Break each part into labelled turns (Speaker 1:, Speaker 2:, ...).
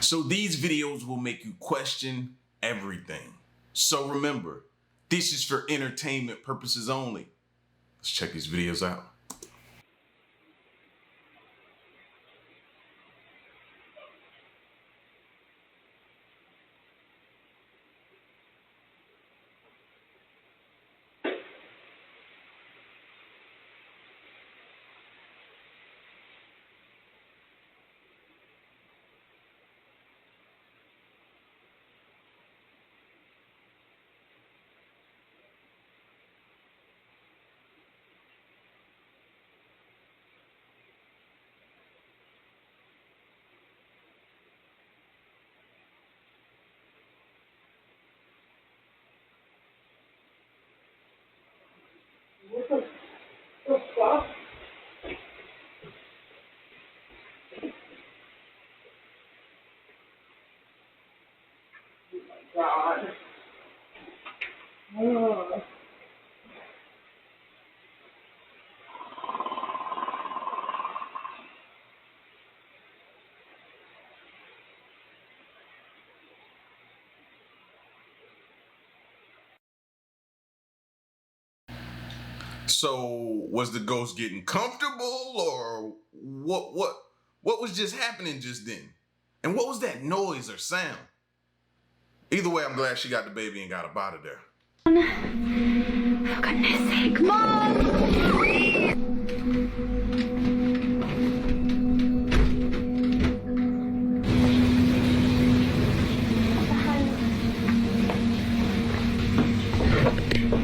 Speaker 1: So these videos will make you question everything. So remember, this is for entertainment purposes only. Let's check these videos out.
Speaker 2: What the fuck? Oh my god. Oh.
Speaker 1: So was the ghost getting comfortable, or what was just happening just then? And what was that noise or sound? Either way, I'm glad she got the baby and got up out of there.
Speaker 3: For goodness sake, Mom!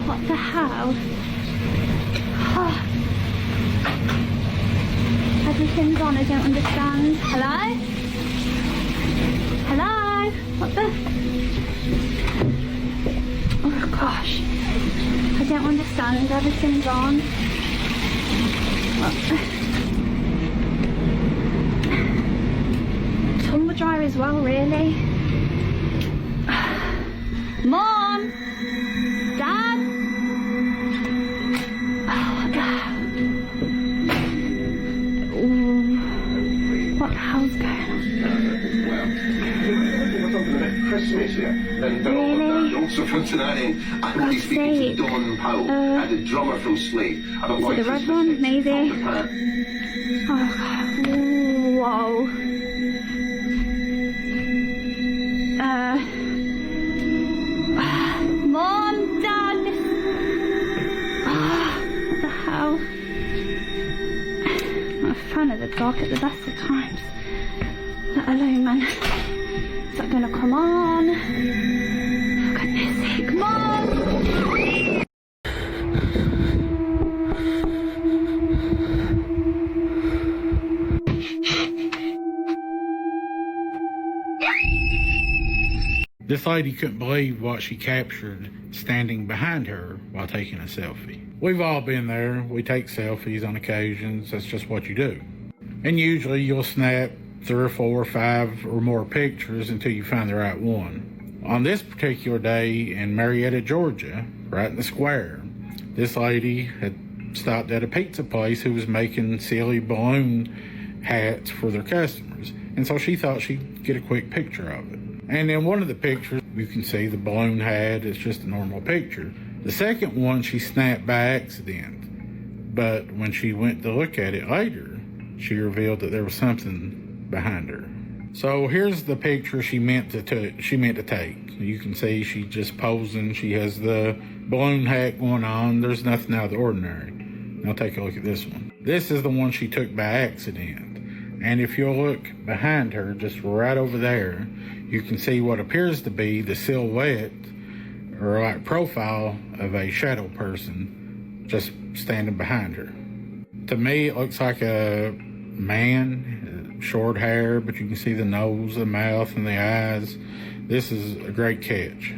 Speaker 3: What the hell? Oh. Everything's on, I don't understand. Hello? Hello? What the? Oh gosh. I don't understand. Everything's on. Tumble dryer as well, really. Mom! Dad! What the hell's going on?
Speaker 4: Christmas here, and
Speaker 3: Really?
Speaker 4: also from tonight in, I'm going to be speaking to Dawn Powell, and the drummer from Slade. About
Speaker 3: So the red one, maybe. Oh god. Whoa. Mom, Dad. What the hell? I'm a fan of the dark at the best of times. Let alone, man. Is that gonna come on? For goodness sake, Mom!
Speaker 5: This lady couldn't believe what she captured standing behind her while taking a selfie. We've all been there. We take selfies on occasions. That's just what you do. And usually you'll snap 3 or 4 or 5 or more pictures until you find the right one. On this particular day in Marietta, Georgia, right in the square, this lady had stopped at a pizza place who was making silly balloon hats for their customers. And so she thought she'd get a quick picture of it. And in one of the pictures, you can see the balloon hat. It's just a normal picture. The second one, she snapped by accident. But when she went to look at it later, she revealed that there was something behind her. So here's the picture she meant to take. You can see she's just posing. She has the balloon hat going on. There's nothing out of the ordinary. Now take a look at this one. This is the one she took by accident. And if you'll look behind her, just right over there, you can see what appears to be the silhouette or like profile of a shadow person just standing behind her. To me, it looks like a man, short hair, but you can see the nose, the mouth, and the eyes. This is a great catch.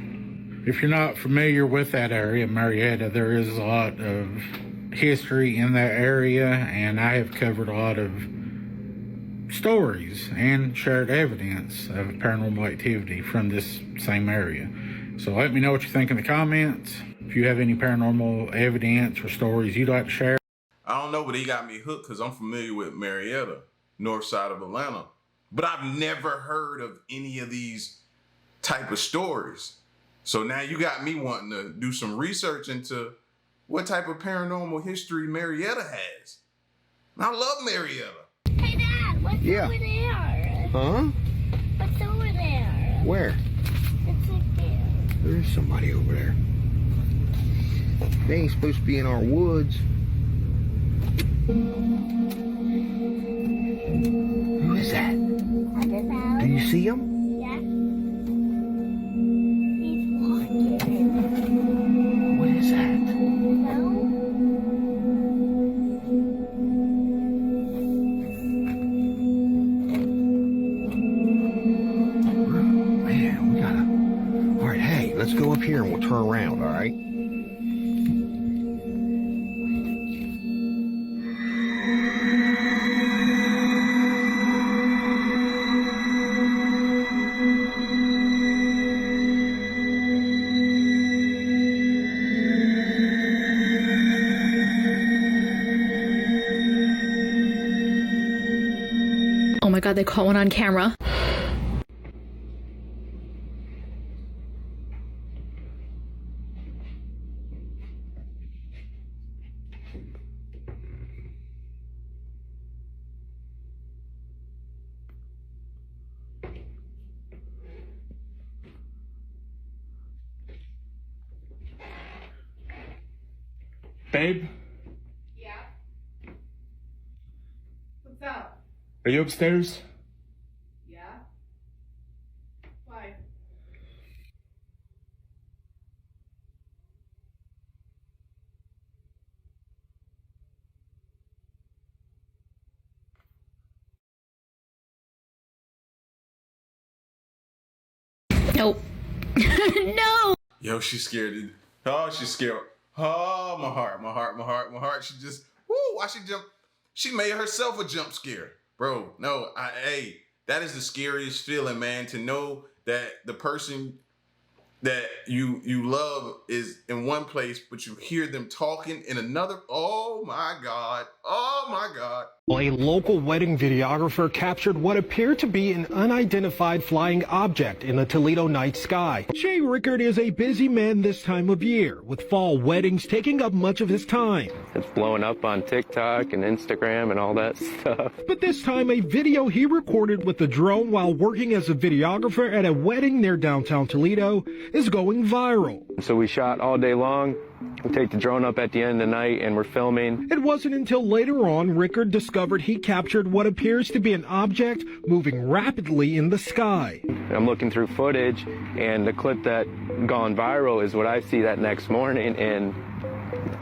Speaker 5: If you're not familiar with that area, Marietta, there is a lot of history in that area, and I have covered a lot of stories and shared evidence of paranormal activity from this same area. So let me know what you think in the comments. If you have any paranormal evidence or stories you'd like to share.
Speaker 1: I don't know, but he got me hooked because I'm familiar with Marietta, north side of Atlanta. but I've never heard of any of these type of stories. So now you got me wanting to do some research into what type of paranormal history Marietta has. And I love Marietta.
Speaker 3: Hey, Dad, what's over there?
Speaker 6: Huh?
Speaker 3: What's over there?
Speaker 6: Where?
Speaker 3: It's right there.
Speaker 6: There is somebody over there. They ain't supposed to be in our woods. Who is that?
Speaker 3: I don't know.
Speaker 6: Do you see him?
Speaker 3: Yeah. He's walking.
Speaker 6: What is that?
Speaker 3: No.
Speaker 6: Man, we gotta... All right, hey, let's go up here and we'll turn around, all right?
Speaker 7: Oh my god, they caught one on camera.
Speaker 8: Babe?
Speaker 9: Yeah? What's up?
Speaker 8: Are you upstairs?
Speaker 9: Yeah? Why?
Speaker 7: Nope. No!
Speaker 1: Yo, she's scared. Oh, she's scared. Oh, my heart. She just, woo, why she jump? She made herself a jump scare. Bro, no, hey, that is the scariest feeling, man, to know that the person that you love is in one place, but you hear them talking in another. Oh my God.
Speaker 10: A local wedding videographer captured what appeared to be an unidentified flying object in the Toledo night sky. Jay Rickard is a busy man this time of year, with fall weddings taking up much of his time.
Speaker 11: It's blowing up on TikTok and Instagram and all that stuff.
Speaker 10: But this time, a video he recorded with the drone while working as a videographer at a wedding near downtown Toledo is going viral.
Speaker 11: So we shot all day long. We take the drone up at the end of the night and we're filming.
Speaker 10: It wasn't until later on Rickard discovered he captured what appears to be an object moving rapidly in the sky.
Speaker 11: I'm looking through footage, and the clip that gone viral is what I see that next morning, and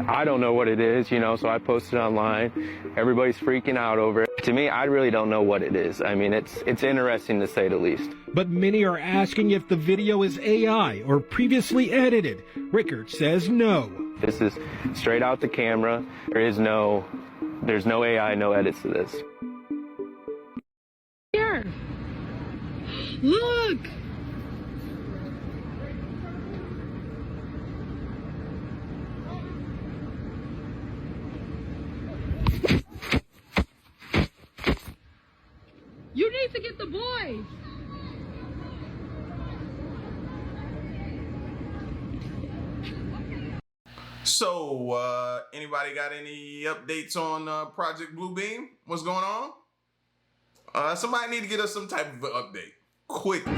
Speaker 11: I don't know what it is, you know, so I posted it online. Everybody's freaking out over it. To me, I really don't know what it is. I mean, it's interesting to say the least.
Speaker 10: But many are asking if the video is AI or previously edited. Rickard says no.
Speaker 11: This is straight out the camera. There's no AI, no edits to this.
Speaker 7: Here. Look. You need to get the boys.
Speaker 1: So, anybody got any updates on Project Bluebeam? What's going on? Somebody need to get us some type of update quickly.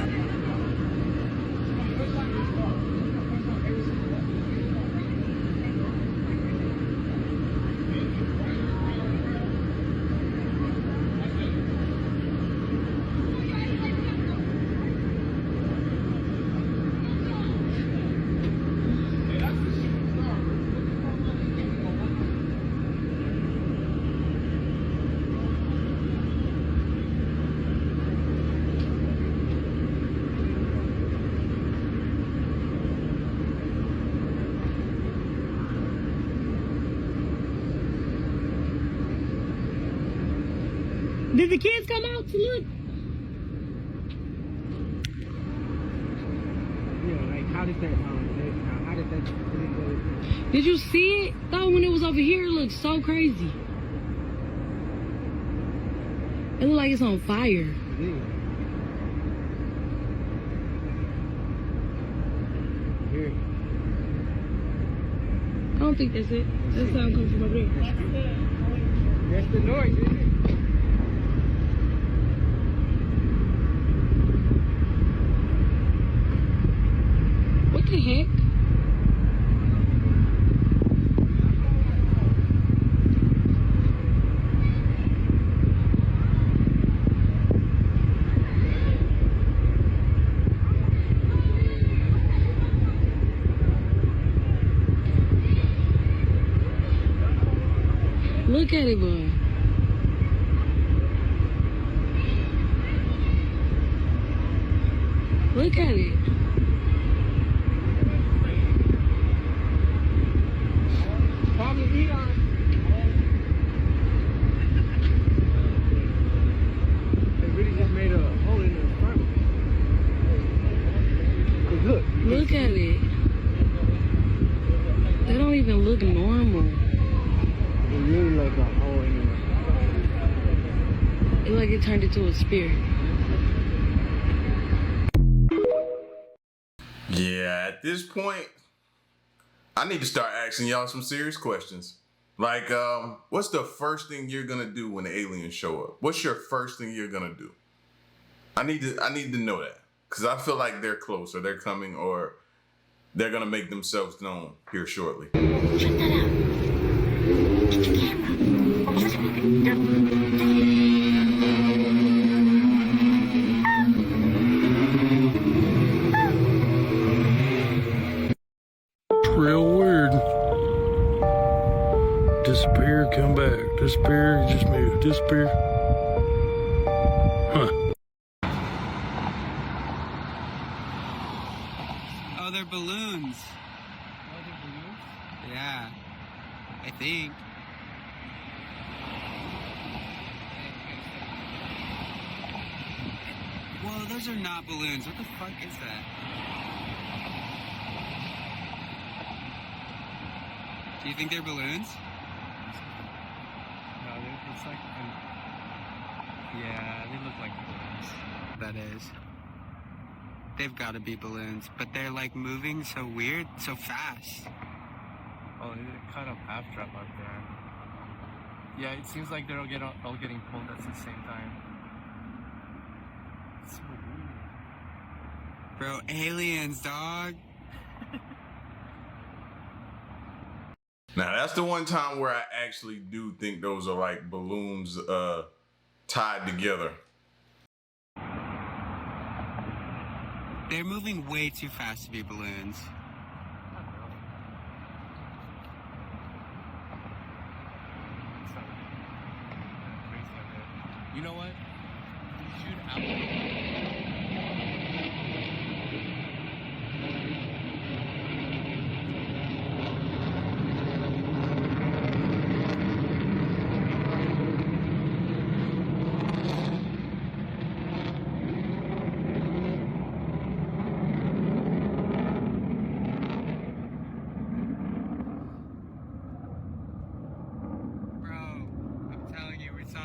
Speaker 7: Did the kids come out to look?
Speaker 12: Yeah, like how did that
Speaker 7: Did you see it though when it was over here? It looked so crazy. It looked like it's on fire.
Speaker 10: it is. Here.
Speaker 7: I don't think that's it. That sound comes from over there.
Speaker 10: That's the noise, isn't it?
Speaker 7: What the heck? Look at it, boy. Look at it.
Speaker 10: Probably Elon. They really just made a hole in the front. Look.
Speaker 7: Look at it. They don't even look normal.
Speaker 10: It really like a hole in
Speaker 7: It's like it turned into a spear.
Speaker 1: Yeah, at this point, I need to start asking y'all some serious questions. Like, what's the first thing you're gonna do when the aliens show up? What's your first thing you're gonna do? I need to know that, because I feel like they're close, or they're coming, or they're gonna make themselves known here shortly.
Speaker 3: Check that out. Get the
Speaker 12: Real weird. Disappear, come back. Disappear, just move. Disappear. Huh.
Speaker 13: Oh, they're balloons.
Speaker 10: Oh, they're balloons?
Speaker 13: Yeah, I think. Whoa, those are not balloons. What the fuck is that? Do you think they're balloons?
Speaker 10: No, it's like, yeah, they look like balloons.
Speaker 13: That is. They've got to be balloons, but they're like moving so weird, so fast.
Speaker 10: Oh, they kind of half drop out there. Yeah, it seems like they're all getting pulled at the same time. It's so weird.
Speaker 13: Bro, aliens, dog.
Speaker 1: Now, that's the one time where I actually do think those are like balloons tied together.
Speaker 13: They're moving way too fast to be balloons.
Speaker 10: You know what? Shoot out.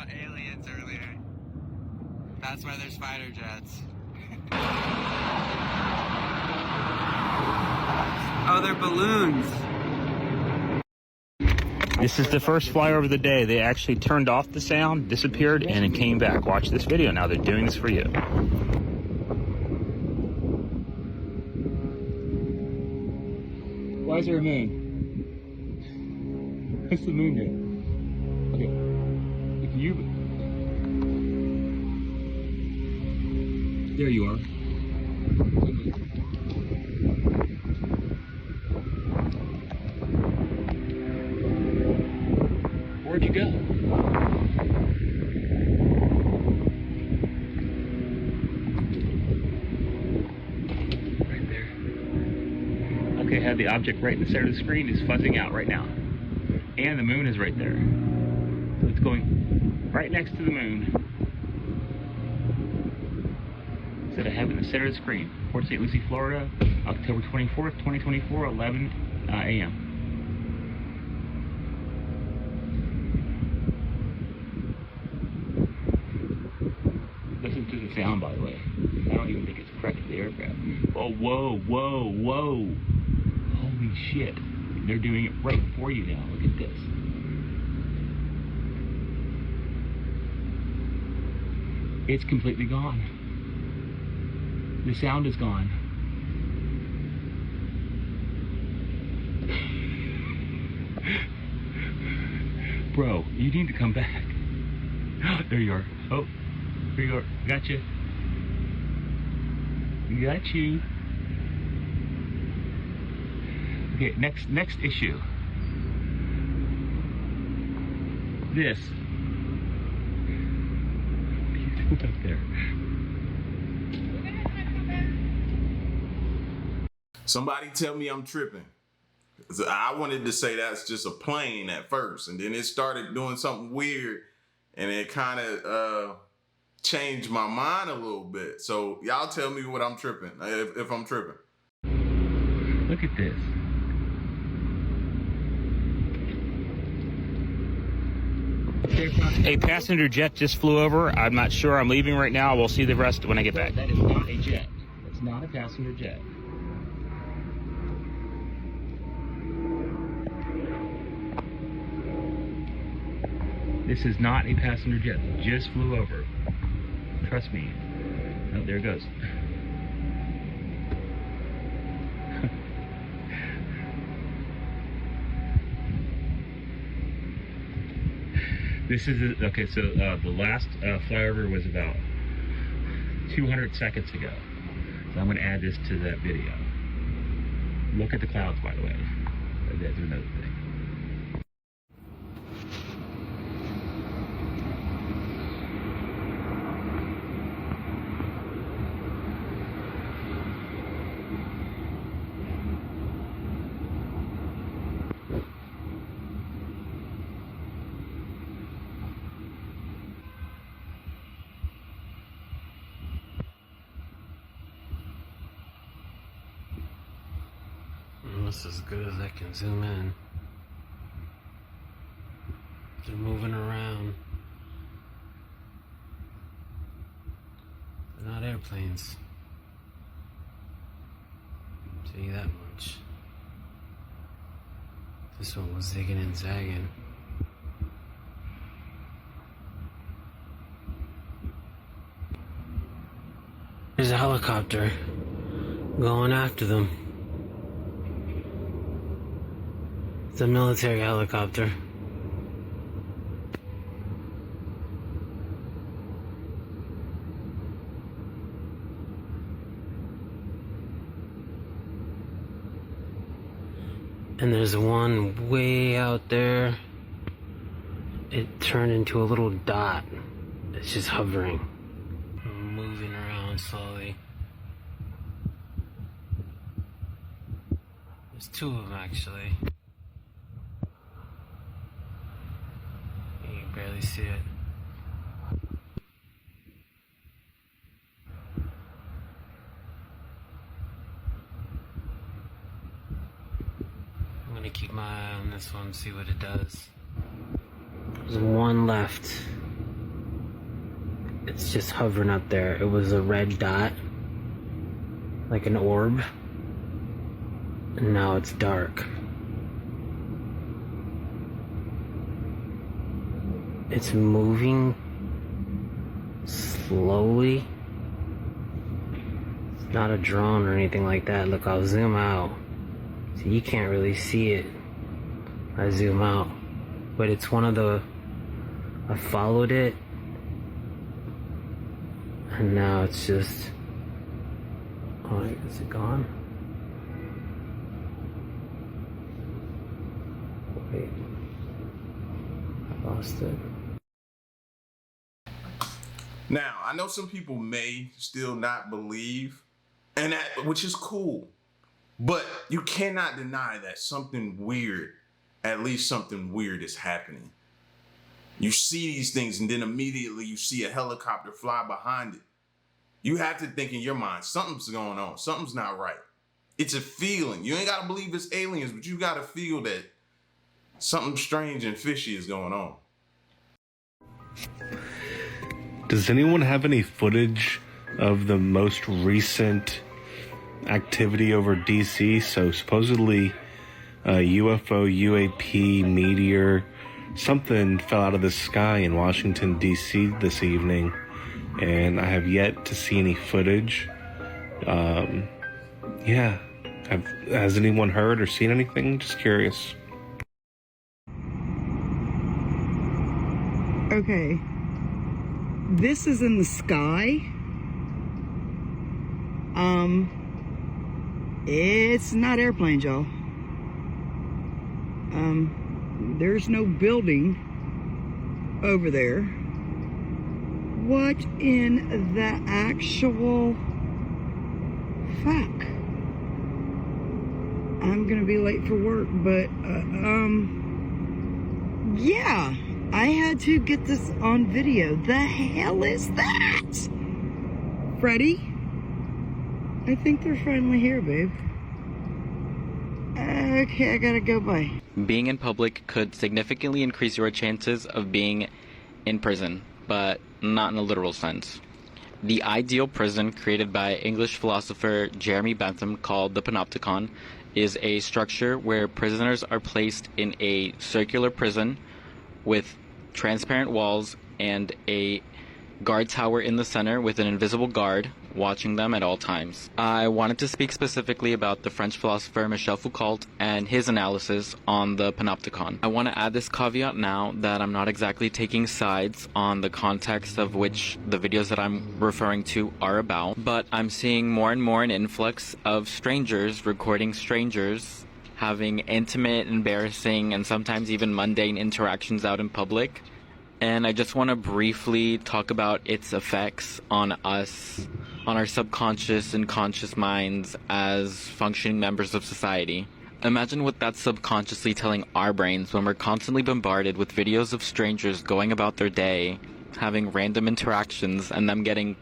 Speaker 13: Aliens earlier. That's why there's fighter jets. Oh, they're balloons.
Speaker 14: This is the first flyover of the day. They actually turned off the sound, disappeared, and it came back. Watch this video. Now they're doing this for you.
Speaker 8: Why is there a moon? What's the moon doing? Okay. If you... There you are. Where'd you go? Right there. Okay, have the object right in the center of the screen is fuzzing out right now. And the moon is right there. So it's going right next to the moon. Instead of having the center of the screen. Port St. Lucie, Florida, October 24th, 2024, 11 a.m. Listen to the sound, by the way. I don't even think it's corrected the aircraft. Oh, whoa, whoa, whoa. Holy shit. They're doing it right for you now. Look at this. It's completely gone. The sound is gone. Bro, you need to come back. There you are. Oh, there you are. Gotcha. Got you. Okay, next issue. This. What up there?
Speaker 1: Somebody tell me I'm tripping. I wanted to say that's just a plane at first, and then it started doing something weird, and it kind of changed my mind a little bit. So y'all tell me what I'm tripping, if I'm tripping.
Speaker 8: Look at this.
Speaker 14: A passenger jet just flew over. I'm not sure. I'm leaving right now. We'll see the rest when I get back.
Speaker 8: That is not a jet. It's not a passenger jet. This is not a passenger jet. It just flew over. Trust me. Oh, there it goes. This is okay. So the last flyover was about 200 seconds ago. So I'm going to add this to that video. Look at the clouds, by the way. That's another thing.
Speaker 13: That's as good as I can zoom in. They're moving around. They're not airplanes. I'll tell you that much. This one was zigging and zagging. There's a helicopter going after them. It's a military helicopter. And there's one way out there. It turned into a little dot. It's just hovering, moving around slowly. There's two of them actually. You can barely see it. I'm gonna keep my eye on this one, see what it does. There's one left. It's just hovering up there. It was a red dot, like an orb, and now it's dark. It's moving slowly. It's not a drone or anything like that. Look, I'll zoom out. So you can't really see it. I zoom out. But it's one of the... I followed it. And now it's just... Oh, is it gone? Wait. I lost it.
Speaker 1: Now, I know some people may still not believe, and that, which is cool, but you cannot deny that something weird, at least something weird is happening. You see these things, and then immediately you see a helicopter fly behind it. You have to think in your mind, something's going on. Something's not right. It's a feeling. You ain't got to believe it's aliens, but you got to feel that something strange and fishy is going on.
Speaker 15: Does anyone have any footage of the most recent activity over DC. So supposedly a UFO, UAP, meteor, something fell out of the sky in Washington, D.C. this evening, and I have yet to see any footage. Yeah. Has anyone heard or seen anything? Just curious.
Speaker 16: Okay. This is in the sky. It's not airplanes, y'all. There's no building over there. What in the actual fuck? I'm gonna be late for work, but yeah, I had to get this on video. The hell is that? Freddie? I think they're finally here, babe. Okay, I gotta go, bye.
Speaker 17: Being in public could significantly increase your chances of being in prison, but not in a literal sense. The ideal prison created by English philosopher Jeremy Bentham, called the Panopticon, is a structure where prisoners are placed in a circular prison with transparent walls and a guard tower in the center with an invisible guard watching them at all times. I wanted to speak specifically about the French philosopher Michel Foucault and his analysis on the Panopticon. I want to add this caveat now that I'm not exactly taking sides on the context of which the videos that I'm referring to are about, but I'm seeing more and more an influx of strangers recording strangers having intimate, embarrassing, and sometimes even mundane interactions out in public. And I just want to briefly talk about its effects on us, on our subconscious and conscious minds as functioning members of society. Imagine what that's subconsciously telling our brains when we're constantly bombarded with videos of strangers going about their day, having random interactions, and them getting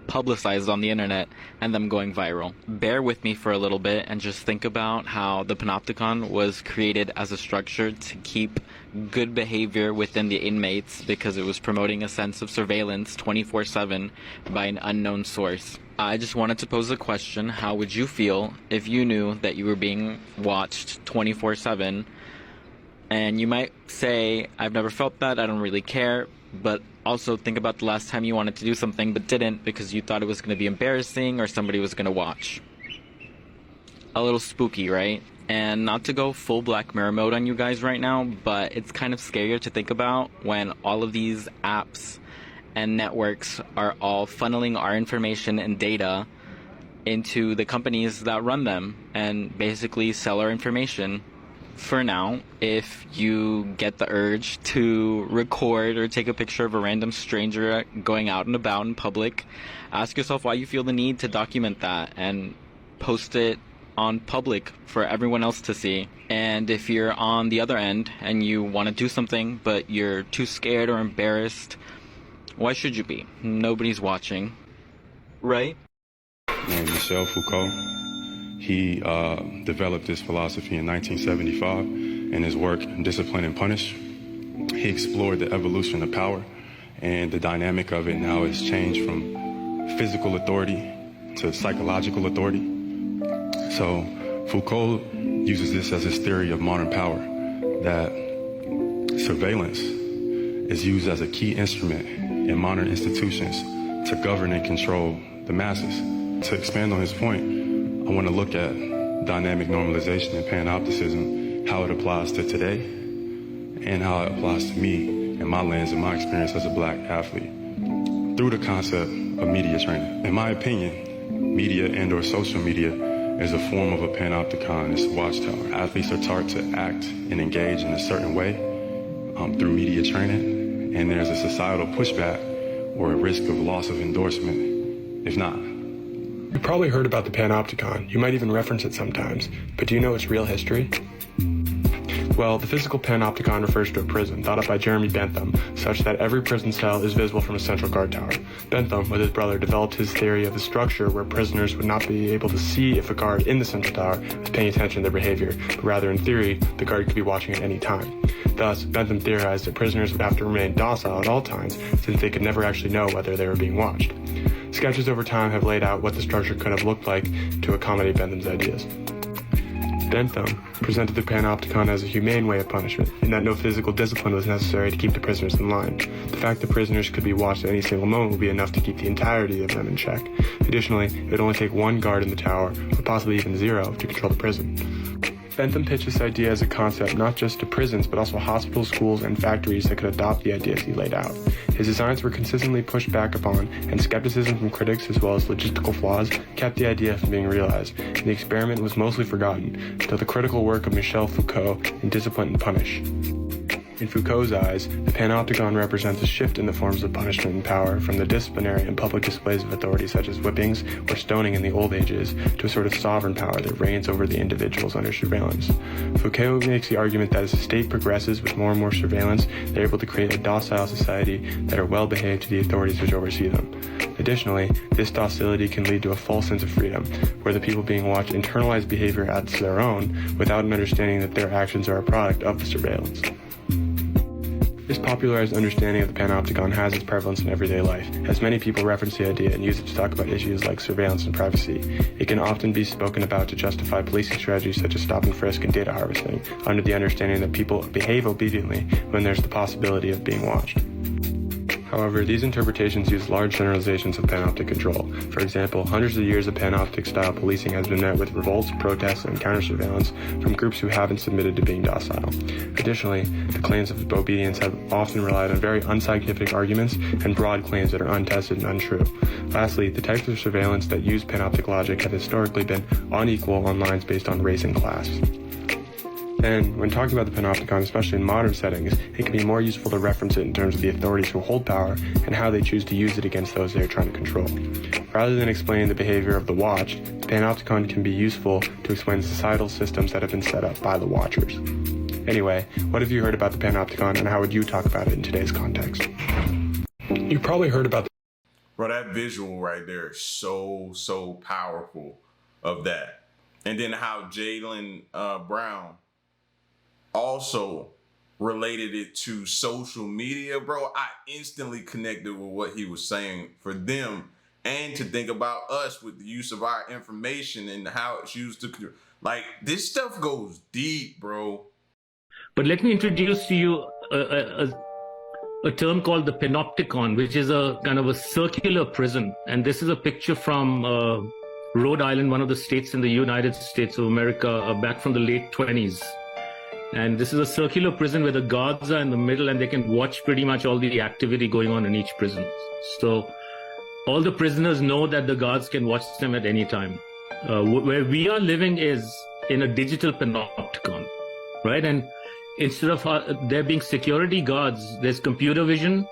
Speaker 17: publicized on the internet and them going viral. Bear with me for a little bit and just think about how the Panopticon was created as a structure to keep good behavior within the inmates because it was promoting a sense of surveillance 24/7 by an unknown source. I just wanted to pose a question. How would you feel if you knew that you were being watched 24/7? And you might say, I've never felt that, I don't really care, but also think about the last time you wanted to do something but didn't because you thought it was going to be embarrassing or somebody was going to watch. A little spooky, right? And not to go full Black Mirror mode on you guys right now, but it's kind of scarier to think about when all of these apps and networks are all funneling our information and data into the companies that run them and basically sell our information. For now, if you get the urge to record or take a picture of a random stranger going out and about in public, ask yourself why you feel the need to document that and post it on public for everyone else to see. And if you're on the other end and you want to do something but you're too scared or embarrassed, why should you be? Nobody's watching, right?
Speaker 18: Michel Foucault. He developed this philosophy in 1975 in his work Discipline and Punish. He explored the evolution of power and the dynamic of it and how it's changed from physical authority to psychological authority. So Foucault uses this as his theory of modern power, that surveillance is used as a key instrument in modern institutions to govern and control the masses. To expand on his point, I want to look at dynamic normalization and panopticism, how it applies to today, and how it applies to me and my lens and my experience as a Black athlete through the concept of media training. In my opinion, media and or social media is a form of a panopticon. It's a watchtower. Athletes are taught to act and engage in a certain way through media training, and there's a societal pushback or a risk of loss of endorsement if not.
Speaker 19: You probably heard about the Panopticon. You might even reference it sometimes. But do you know its real history? Well, the physical Panopticon refers to a prison thought up by Jeremy Bentham, such that every prison cell is visible from a central guard tower. Bentham, with his brother, developed his theory of a structure where prisoners would not be able to see if a guard in the central tower is paying attention to their behavior, but rather, in theory, the guard could be watching at any time. Thus, Bentham theorized that prisoners would have to remain docile at all times, since they could never actually know whether they were being watched. Sketches over time have laid out what the structure could have looked like to accommodate Bentham's ideas. Bentham presented the panopticon as a humane way of punishment, in that no physical discipline was necessary to keep the prisoners in line. The fact that prisoners could be watched at any single moment would be enough to keep the entirety of them in check. Additionally, it would only take one guard in the tower, or possibly even 0, to control the prison. Bentham pitched this idea as a concept not just to prisons, but also hospitals, schools, and factories that could adopt the ideas he laid out. His designs were consistently pushed back upon, and skepticism from critics as well as logistical flaws kept the idea from being realized, and the experiment was mostly forgotten until the critical work of Michel Foucault in Discipline and Punish. In Foucault's eyes, the panopticon represents a shift in the forms of punishment and power from the disciplinary and public displays of authority such as whippings or stoning in the old ages to a sort of sovereign power that reigns over the individuals under surveillance. Foucault makes the argument that as the state progresses with more and more surveillance, they're able to create a docile society that are well behaved to the authorities which oversee them. Additionally, this docility can lead to a false sense of freedom, where the people being watched internalize behavior as their own without an understanding that their actions are a product of the surveillance. This popularized understanding of the panopticon has its prevalence in everyday life, as many people reference the idea and use it to talk about issues like surveillance and privacy. It can often be spoken about to justify policing strategies such as stop and frisk and data harvesting, under the understanding that people behave obediently when there's the possibility of being watched. However, these interpretations use large generalizations of panoptic control. For example, hundreds of years of panoptic-style policing has been met with revolts, protests, and counter-surveillance from groups who haven't submitted to being docile. Additionally, the claims of obedience have often relied on very unscientific arguments and broad claims that are untested and untrue. Lastly, the types of surveillance that use panoptic logic have historically been unequal on lines based on race and class. And when talking about the panopticon, especially in modern settings, it can be more useful to reference it in terms of the authorities who hold power and how they choose to use it against those they are trying to control. Rather than explaining the behavior of the watched, the panopticon can be useful to explain societal systems that have been set up by the watchers. Anyway, what have you heard about the panopticon and how would you talk about it in today's context? You probably heard about
Speaker 1: Bro, that visual right there is so powerful of that. And then how Jalen Brown also related it to social media, bro. I instantly connected with what he was saying for them and to think about us with the use of our information and how it's used to, like, this stuff goes deep, bro.
Speaker 20: But let me introduce to you a term called the panopticon, which is a kind of a circular prison. And this is a picture from Rhode Island, one of the states in the United States of America, back from the late 20s. And this is a circular prison where the guards are in the middle and they can watch pretty much all the activity going on in each prison. So all the prisoners know that the guards can watch them at any time. Where we are living is in a digital panopticon, right? And instead of there being security guards, there's computer vision,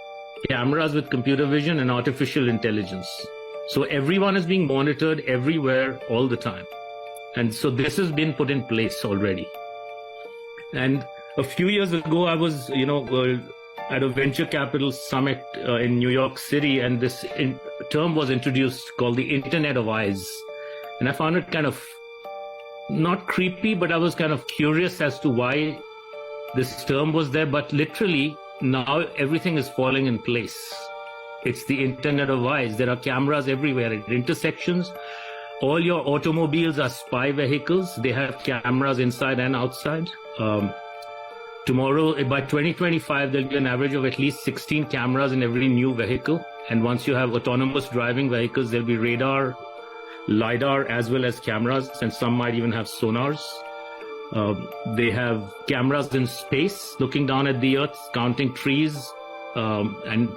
Speaker 20: cameras with computer vision and artificial intelligence. So everyone is being monitored everywhere all the time. And so this has been put in place already. And a few years ago, I was, at a venture capital summit in New York City, and this term was introduced called the Internet of Eyes. And I found it kind of not creepy, but I was kind of curious as to why this term was there. But literally, now everything is falling in place. It's the Internet of Eyes. There are cameras everywhere at intersections. All your automobiles are spy vehicles. They have cameras inside and outside. Tomorrow, by 2025, there'll be an average of at least 16 cameras in every new vehicle. And once you have autonomous driving vehicles, there'll be radar, LiDAR, as well as cameras, and some might even have sonars. They have cameras in space, looking down at the Earth, counting trees, and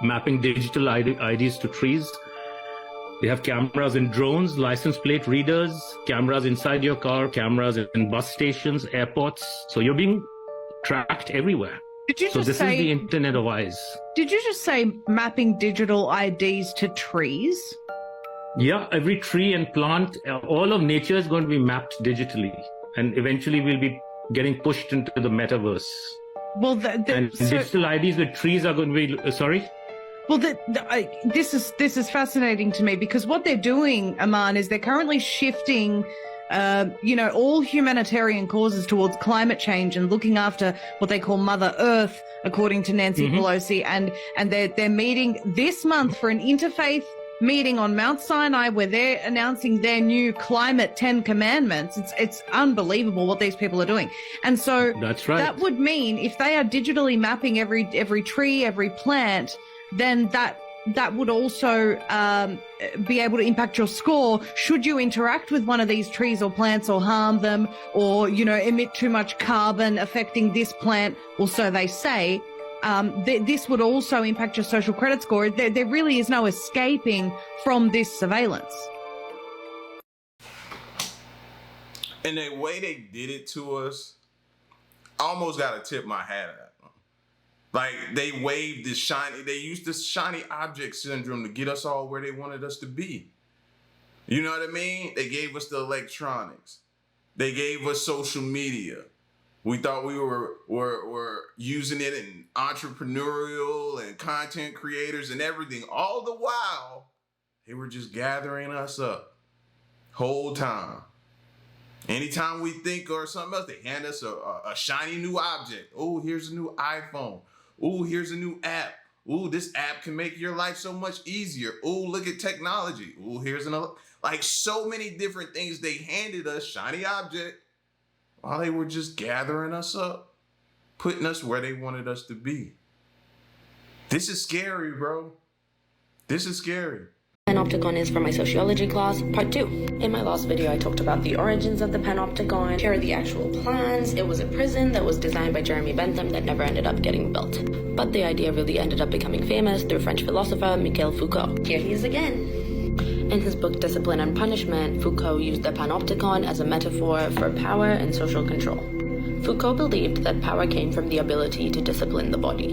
Speaker 20: mapping digital IDs to trees. They have cameras in drones, license plate readers, cameras inside your car, cameras in bus stations, airports. So you're being tracked everywhere.
Speaker 21: Did you just
Speaker 20: so this
Speaker 21: say,
Speaker 20: is the Internet of Eyes.
Speaker 21: Did you just say mapping digital IDs to trees?
Speaker 20: Yeah, every tree and plant, all of nature is going to be mapped digitally. And eventually we'll be getting pushed into the metaverse.
Speaker 21: Well,
Speaker 20: digital IDs with trees are going to be, sorry?
Speaker 21: Well, this is fascinating to me because what they're doing, Aman, is they're currently shifting, all humanitarian causes towards climate change and looking after what they call Mother Earth, according to Nancy Pelosi, and they're meeting this month for an interfaith meeting on Mount Sinai where they're announcing their new climate 10 commandments. It's unbelievable what these people are doing. And so
Speaker 20: that's right.
Speaker 21: That would mean if they are digitally mapping every tree, every plant, then that would also be able to impact your score should you interact with one of these trees or plants or harm them or, emit too much carbon affecting this plant, or so they say. This would also impact your social credit score. There really is no escaping from this surveillance.
Speaker 1: And the way they did it to us, I almost got to tip my hat at them. Like, they used this shiny object syndrome to get us all where they wanted us to be. You know what I mean? They gave us the electronics. They gave us social media. We thought we were using it in entrepreneurial and content creators and everything. All the while, they were just gathering us up. Whole time. Anytime we think or something else, they hand us a shiny new object. Oh, here's a new iPhone. Oh, here's a new app. Oh, this app can make your life so much easier. Oh, look at technology. Oh, here's another. Like, so many different things they handed us, shiny object, while they were just gathering us up, putting us where they wanted us to be. This is scary, bro. This is scary.
Speaker 2: Panopticon is for my sociology class, part 2. In my last video, I talked about the origins of the Panopticon. Here are the actual plans. It was a prison that was designed by Jeremy Bentham that never ended up getting built. But the idea really ended up becoming famous through French philosopher Michel Foucault. Here he is again. In his book Discipline and Punishment, Foucault used the Panopticon as a metaphor for power and social control. Foucault believed that power came from the ability to discipline the body.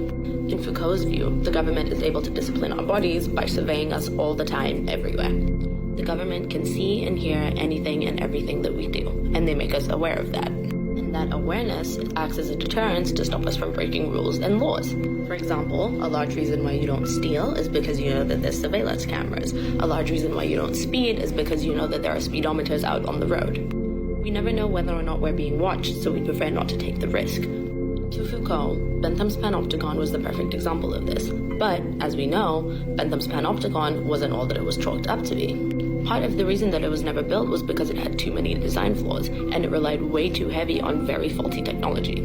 Speaker 2: In Foucault's view, the government is able to discipline our bodies by surveying us all the time, everywhere. The government can see and hear anything and everything that we do, and they make us aware of that. And that awareness acts as a deterrent to stop us from breaking rules and laws. For example, a large reason why you don't steal is because you know that there's surveillance cameras. A large reason why you don't speed is because you know that there are speedometers out on the road. We never know whether or not we're being watched, so we prefer not to take the risk. To Foucault, Bentham's Panopticon was the perfect example of this. But, as we know, Bentham's Panopticon wasn't all that it was chalked up to be. Part of the reason that it was never built was because it had too many design flaws, and it relied way too heavy on very faulty technology.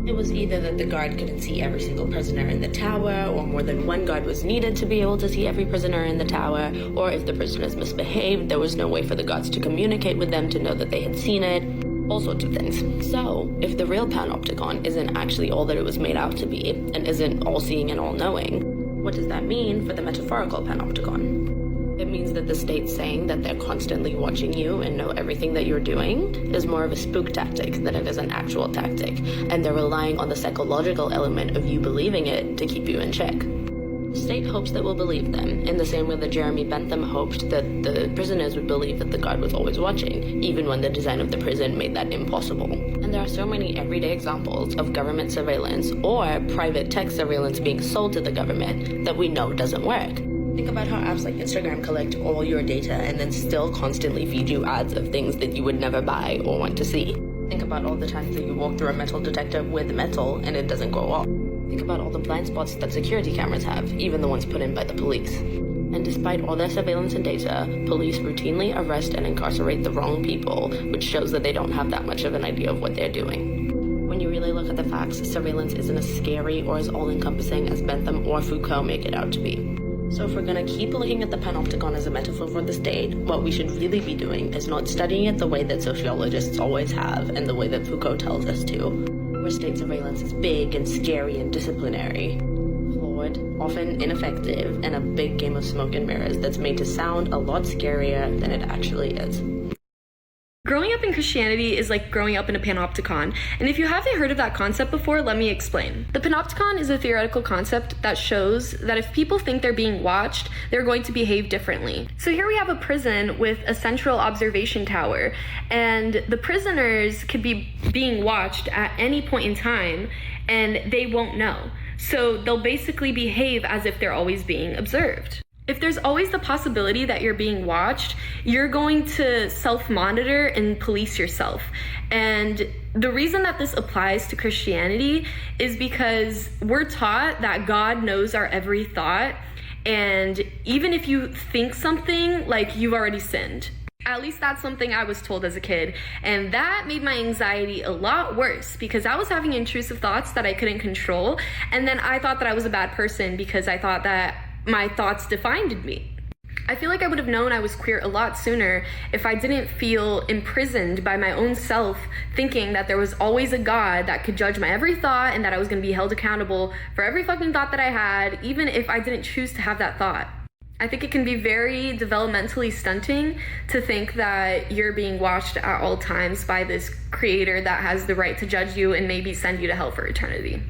Speaker 2: It was either that the guard couldn't see every single prisoner in the tower, or more than one guard was needed to be able to see every prisoner in the tower, or if the prisoners misbehaved, there was no way for the guards to communicate with them to know that they had seen it. All sorts of things. So, if the real Panopticon isn't actually all that it was made out to be, and isn't all-seeing and all-knowing, what does that mean for the metaphorical Panopticon? It means that the state saying that they're constantly watching you and know everything that you're doing is more of a spook tactic than it is an actual tactic, and they're relying on the psychological element of you believing it to keep you in check. The state hopes that we'll believe them, in the same way that Jeremy Bentham hoped that the prisoners would believe that the guard was always watching, even when the design of the prison made that impossible. And there are so many everyday examples of government surveillance or private tech surveillance being sold to the government that we know doesn't work. Think about how apps like Instagram collect all your data and then still constantly feed you ads of things that you would never buy or want to see. Think about all the times that you walk through a metal detector with metal and it doesn't go off. Think about all the blind spots that security cameras have, even the ones put in by the police. And despite all their surveillance and data, police routinely arrest and incarcerate the wrong people, which shows that they don't have that much of an idea of what they're doing. When you really look at the facts, surveillance isn't as scary or as all-encompassing as Bentham or Foucault make it out to be. So if we're going to keep looking at the Panopticon as a metaphor for the state, what we should really be doing is not studying it the way that sociologists always have and the way that Foucault tells us to, where state surveillance is big and scary and disciplinary, flawed, often ineffective, and a big game of smoke and mirrors that's made to sound a lot scarier than it actually is.
Speaker 22: Growing up in Christianity is like growing up in a panopticon, and if you haven't heard of that concept before, let me explain. The panopticon is a theoretical concept that shows that if people think they're being watched, they're going to behave differently. So here we have a prison with a central observation tower, and the prisoners could be being watched at any point in time, and they won't know. So they'll basically behave as if they're always being observed. If there's always the possibility that you're being watched, you're going to self-monitor and police yourself. And the reason that this applies to Christianity is because we're taught that God knows our every thought, and even if you think something, like, you've already sinned. At least that's something I was told as a kid, and that made my anxiety a lot worse because I was having intrusive thoughts that I couldn't control, and then I thought that I was a bad person because I thought that my thoughts defined me. I feel like I would have known I was queer a lot sooner if I didn't feel imprisoned by my own self, thinking that there was always a God that could judge my every thought and that I was going to be held accountable for every fucking thought that I had, even if I didn't choose to have that thought. I think it can be very developmentally stunting to think that you're being watched at all times by this creator that has the right to judge you and maybe send you to hell for eternity.